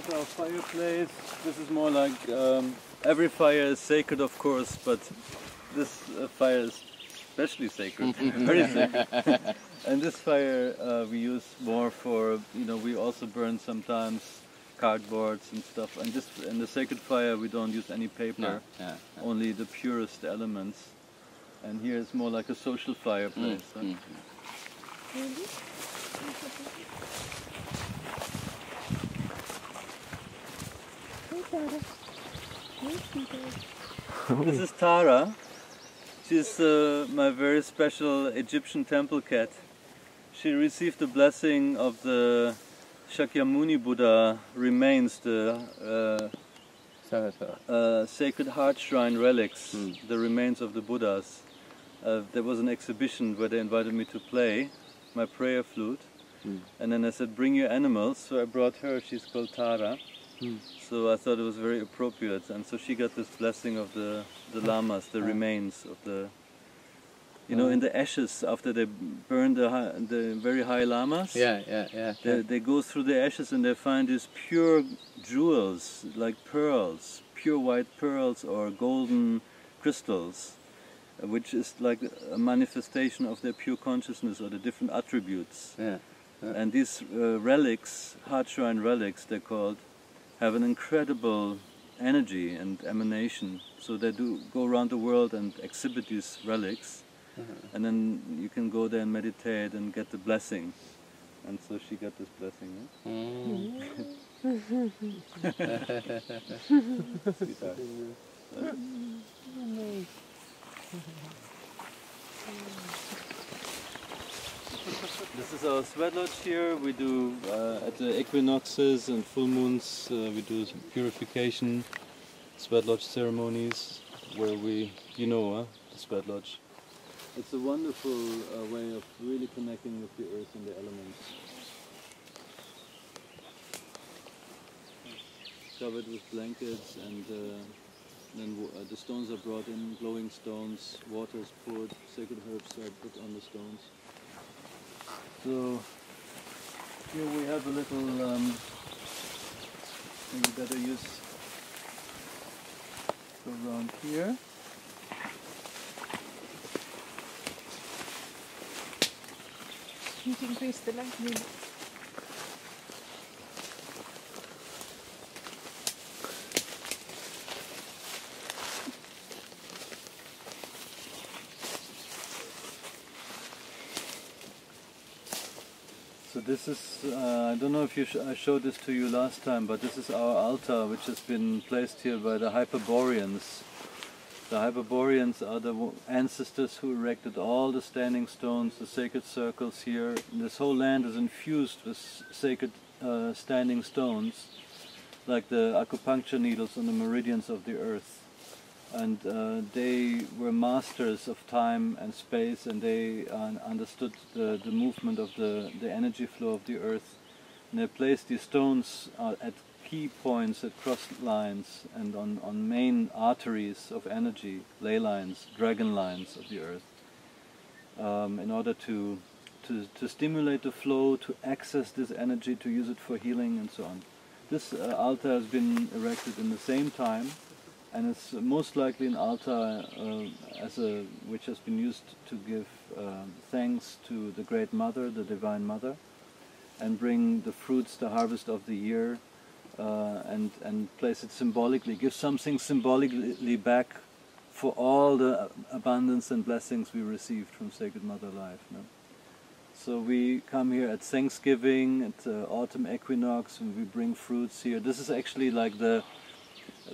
is our fireplace. This is more like, every fire is sacred of course, but this fire is especially sacred, very sacred. And this fire we use more for, we also burn sometimes cardboards and stuff. And in the sacred fire we don't use any paper, only the purest elements. And here it's more like a social fireplace. This is Tara. She's my very special Egyptian temple cat. She received the blessing of the Shakyamuni Buddha remains, the Sacred Heart Shrine relics, the remains of the Buddhas. There was an exhibition where they invited me to play my prayer flute. And then I said, bring your animals, so I brought her. She's called Tara. So I thought it was very appropriate, and so she got this blessing of the lamas, the remains of the, in the ashes after they burn the very high lamas. They go through the ashes and they find these pure jewels, like pearls, pure white pearls or golden crystals, which is like a manifestation of their pure consciousness or the different attributes. And these relics, heart shrine relics, they're called, have an incredible energy and emanation. So they do go around the world and exhibit these relics, and then you can go there and meditate and get the blessing. And so she got this blessing. This is our sweat lodge here. We do at the equinoxes and full moons we do purification sweat lodge ceremonies where we, the sweat lodge. It's a wonderful way of really connecting with the earth and the elements. Covered with blankets, and then the stones are brought in, glowing stones, water is poured, sacred herbs are put on the stones. So here we have a little, maybe better use, go around here. You can increase the light. So this is, I don't know if I showed this to you last time, but this is our altar which has been placed here by the Hyperboreans. The Hyperboreans are the ancestors who erected all the standing stones, the sacred circles here. This whole land is infused with sacred standing stones, like the acupuncture needles on the meridians of the earth. And they were masters of time and space, and they understood the movement of the energy flow of the earth. And they placed these stones at key points, at cross lines, and on main arteries of energy, ley lines, dragon lines of the earth, in order to stimulate the flow, to access this energy, to use it for healing and so on. This altar has been erected in the same time, and it's most likely an altar which has been used to give thanks to the Great Mother, the Divine Mother, and bring the fruits, the harvest of the year, and place it symbolically, give something symbolically back for all the abundance and blessings we received from Sacred Mother Life. No? So we come here at Thanksgiving, at autumn equinox, and we bring fruits here. This is actually like the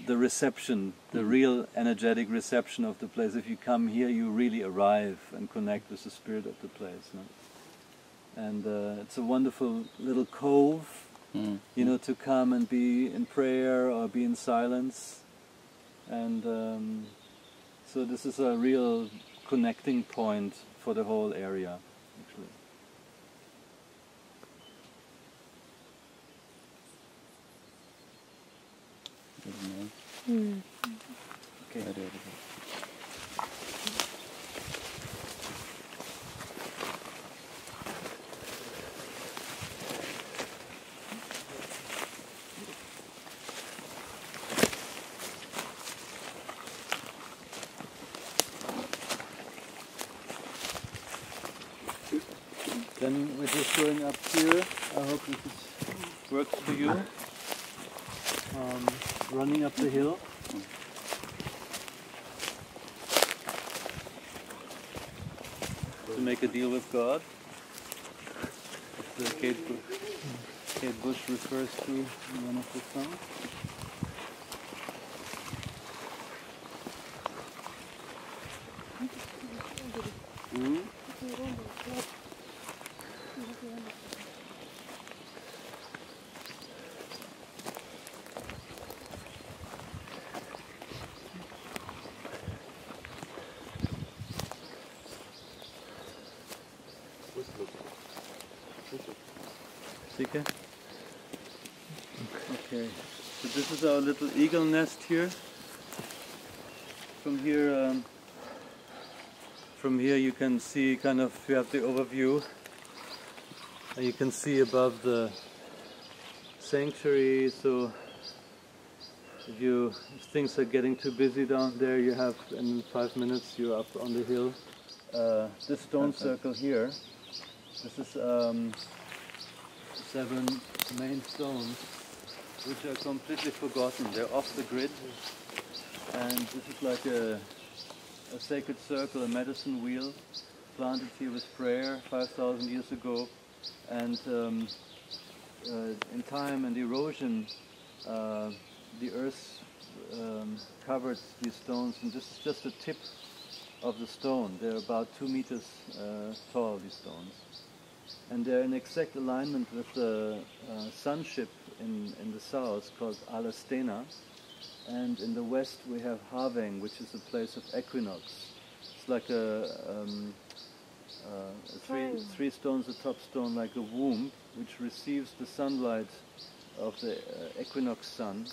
reception, the real energetic reception of the place. If you come here, you really arrive and connect with the spirit of the place. No? And it's a wonderful little cove, to come and be in prayer or be in silence. And so this is a real connecting point for the whole area, actually. Okay. Then we're just going up here. I hope this works for you. Running up the hill. To make a deal with God. That's Kate Bush refers to in one of the songs. Sika? Okay, so this is our little eagle nest here. From here you can see kind of, you have the overview. You can see above the sanctuary, so if things are getting too busy down there, you have, in 5 minutes you're up on the hill. This stone circle here, this is 7 main stones which are completely forgotten. They're off the grid, and this is like a sacred circle, a medicine wheel planted here with prayer 5,000 years ago, and in time and erosion the earth covered these stones, and this is just the tip of the stone. They're about 2 meters tall, these stones. And they're in exact alignment with the sun ship in the south called Alastena. And in the west we have Haveng, which is a place of equinox. It's like three stones, the top stone like a womb, which receives the sunlight of the equinox sun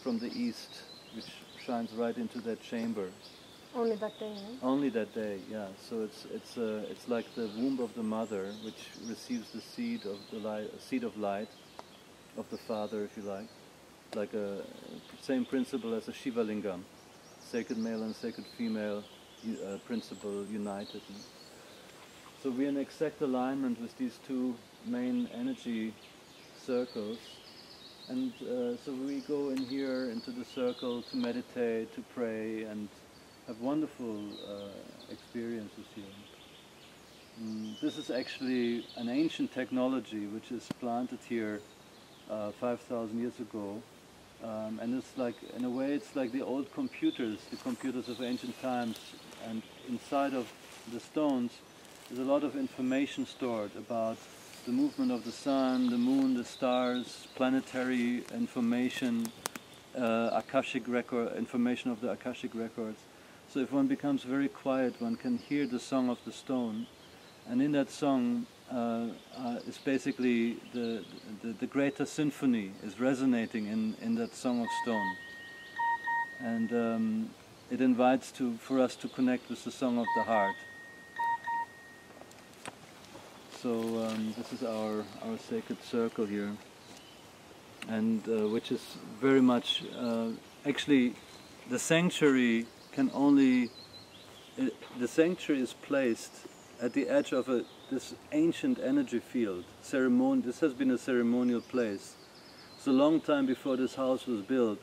from the east, which shines right into that chamber. Only that day, eh? Only that day, yeah. So it's like the womb of the mother, which receives the seed of the light, seed of light of the father, if you like a same principle as a Shiva Lingam, sacred male and sacred female principle united. So we're in exact alignment with these 2 main energy circles, and so we go in here into the circle to meditate, to pray, and have wonderful experiences here. This is actually an ancient technology which is planted here 5,000 years ago, and it's like, in a way, it's like the old computers, the computers of ancient times, and inside of the stones there's a lot of information stored about the movement of the sun, the moon, the stars, planetary information, Akashic record, information of the Akashic records. So if one becomes very quiet, one can hear the song of the stone, and in that song is basically the greater symphony is resonating in that song of stone, and it invites for us to connect with the song of the heart. So this is our sacred circle here, and which is very much actually the sanctuary. The sanctuary is placed at the edge of this ancient energy field. This has been a ceremonial place. So a long time before this house was built,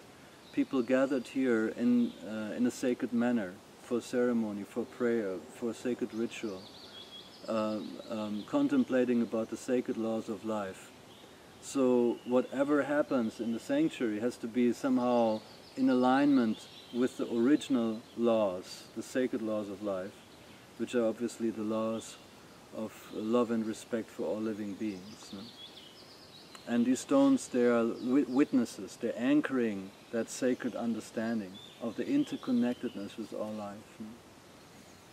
people gathered here in a sacred manner for ceremony, for prayer, for sacred ritual, contemplating about the sacred laws of life. So whatever happens in the sanctuary has to be somehow in alignment with the original laws, the sacred laws of life, which are obviously the laws of love and respect for all living beings. No? And these stones, they are witnesses, they're anchoring that sacred understanding of the interconnectedness with all life. No?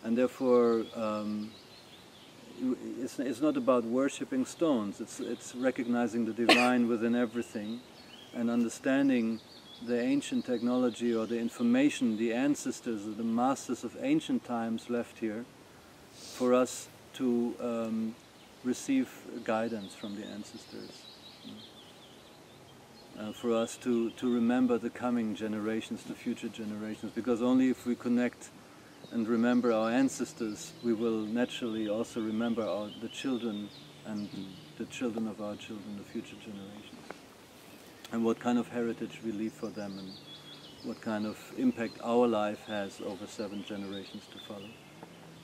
And therefore, it's not about worshipping stones, it's recognizing the divine within everything and understanding the ancient technology or the information the ancestors or the masters of ancient times left here for us to receive guidance from the ancestors, for us to remember the coming generations, the future generations, because only if we connect and remember our ancestors, we will naturally also remember the children and the children of our children, the future generations, and what kind of heritage we leave for them, and what kind of impact our life has over 7 generations to follow.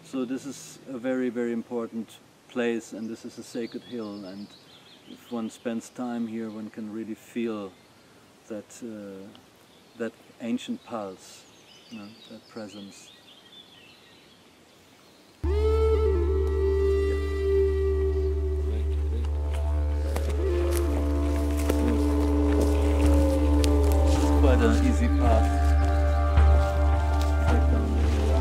So this is a very, very important place, and this is a sacred hill, and if one spends time here, one can really feel that that ancient pulse, you know, that presence. Quite an easy path back down the hill.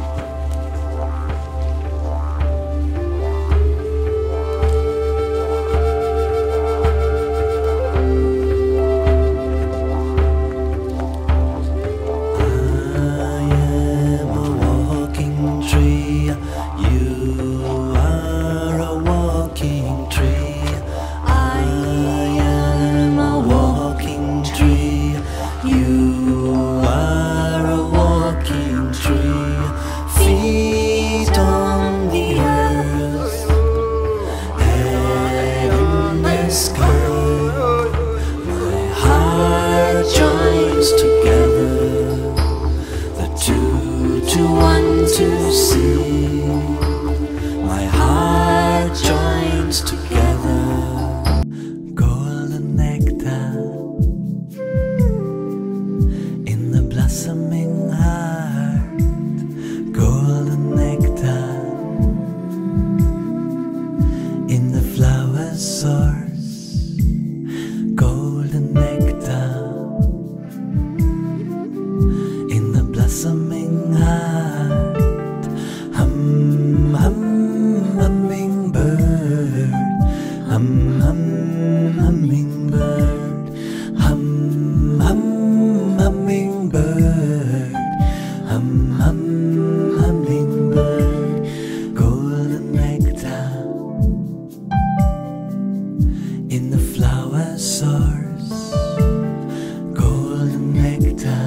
I am a walking tree. You are a walking tree. I am a walking tree. You are a walking tree, feet on the earth, head in the sky. My heart joins together, the two to one to see. My heart joins together, golden nectar in the blossoming heart, golden nectar in the flower's source, golden nectar in the blossoming heart. Hum, hum, hummingbird, hum, hum, hummingbird, hum, hum, hummingbird, hum, hum, hummingbird, golden nectar in the flower source, golden nectar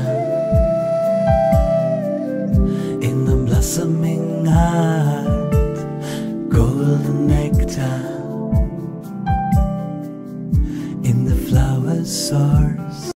in the blossoming heart.